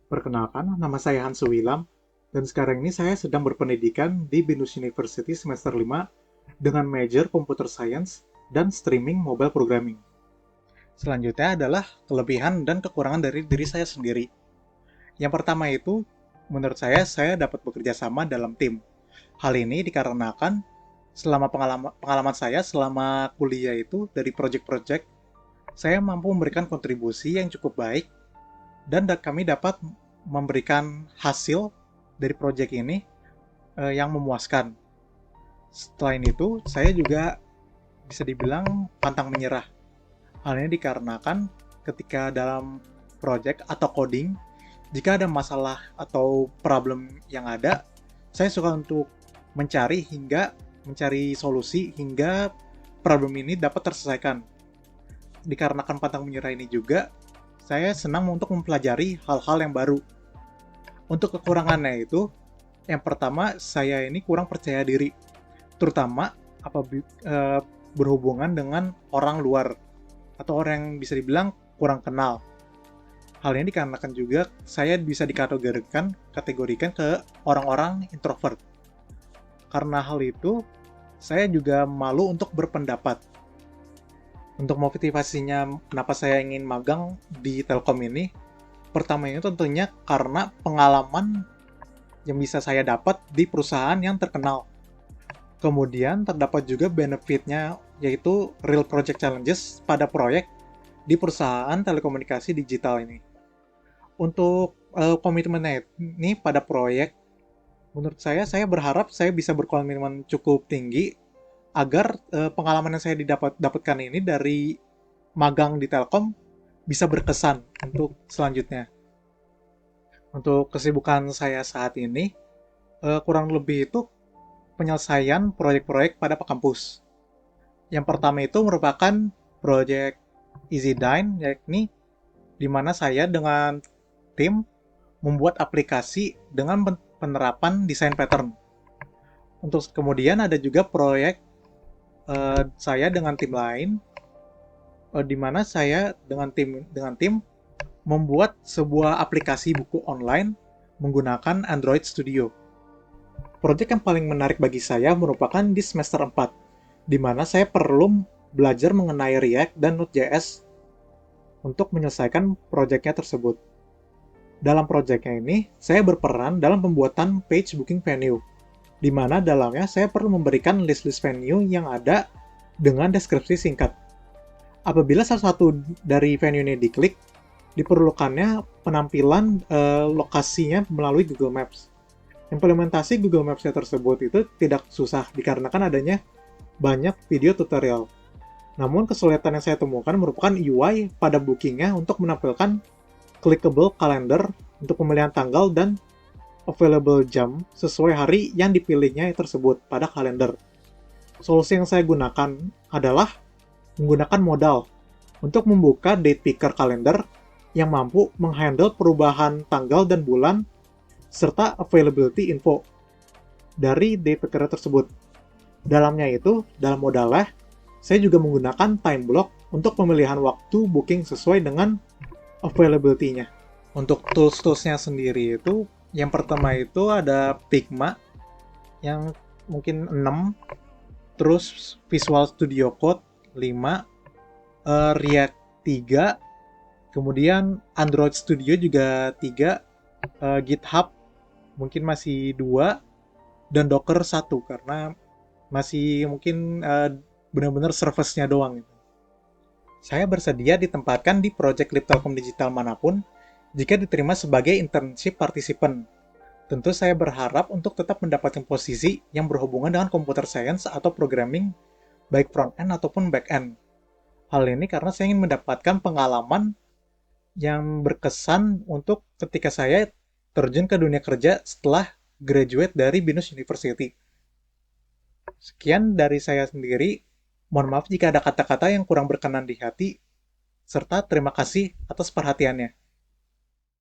Perkenalkan, nama saya Hansu Wilam, dan sekarang ini saya sedang berpendidikan di Binus University semester 5 dengan major Computer Science dan Streaming Mobile Programming. Selanjutnya adalah kelebihan dan kekurangan dari diri saya sendiri. Yang pertama itu, menurut saya dapat bekerja sama dalam tim. Hal ini dikarenakan selama pengalaman saya selama kuliah itu dari project-project, saya mampu memberikan kontribusi yang cukup baik dan kami dapat memberikan hasil dari proyek ini yang memuaskan. Selain itu, saya juga bisa dibilang pantang menyerah. Hal ini dikarenakan ketika dalam proyek atau coding, jika ada masalah atau problem yang ada, saya suka untuk mencari solusi hingga problem ini dapat terselesaikan. Dikarenakan pantang menyerah ini juga, saya senang untuk mempelajari hal-hal yang baru. Untuk kekurangannya itu, yang pertama, saya ini kurang percaya diri, terutama berhubungan dengan orang luar atau orang yang bisa dibilang kurang kenal. Hal ini dikarenakan juga saya bisa dikategorikan ke orang-orang introvert. Karena hal itu, saya juga malu untuk berpendapat. Untuk motivasinya kenapa saya ingin magang di Telkom ini, pertama itu tentunya karena pengalaman yang bisa saya dapat di perusahaan yang terkenal. Kemudian terdapat juga benefitnya, yaitu real project challenges pada proyek di perusahaan telekomunikasi digital ini. Untuk komitmennya ini pada proyek, menurut saya berharap saya bisa berkomitmen cukup tinggi agar pengalaman yang saya dapatkan ini dari magang di Telkom bisa berkesan untuk selanjutnya. Untuk kesibukan saya saat ini, kurang lebih itu penyelesaian proyek-proyek pada kampus. Yang pertama itu merupakan proyek EasyDine, yakni di mana saya dengan tim membuat aplikasi dengan penerapan desain pattern. Untuk kemudian ada juga proyek saya dengan tim lain, di mana saya dengan tim membuat sebuah aplikasi buku online menggunakan Android Studio. Proyek yang paling menarik bagi saya merupakan di semester 4, di mana saya perlu belajar mengenai React dan Node.js untuk menyelesaikan proyeknya tersebut. Dalam proyeknya ini, saya berperan dalam pembuatan page booking venue, di mana dalamnya saya perlu memberikan list-list venue yang ada dengan deskripsi singkat. Apabila salah satu dari venue ini diklik, diperlukannya penampilan lokasinya melalui Google Maps. Implementasi Google Maps tersebut itu tidak susah dikarenakan adanya banyak video tutorial. Namun kesulitan yang saya temukan merupakan UI pada bookingnya untuk menampilkan clickable calendar untuk pemilihan tanggal dan available jam sesuai hari yang dipilihnya tersebut pada kalender. Solusi yang saya gunakan adalah menggunakan modal untuk membuka date picker kalender yang mampu menghandle perubahan tanggal dan bulan serta availability info dari date picker tersebut. Dalamnya itu, dalam modalnya, saya juga menggunakan time block untuk pemilihan waktu booking sesuai dengan availability-nya. Untuk tools-toolsnya sendiri itu, yang pertama itu ada Figma yang mungkin 6, terus Visual Studio Code 5, React 3, kemudian Android Studio juga 3, GitHub mungkin masih 2, dan Docker 1 karena masih mungkin benar-benar service-nya doang. Saya bersedia ditempatkan di proyek Lip Telkom Digital manapun jika diterima sebagai internship participant. Tentu saya berharap untuk tetap mendapatkan posisi yang berhubungan dengan computer science atau programming, baik front-end ataupun back-end. Hal ini karena saya ingin mendapatkan pengalaman yang berkesan untuk ketika saya terjun ke dunia kerja setelah graduate dari Binus University. Sekian dari saya sendiri. Mohon maaf jika ada kata-kata yang kurang berkenan di hati, serta terima kasih atas perhatiannya.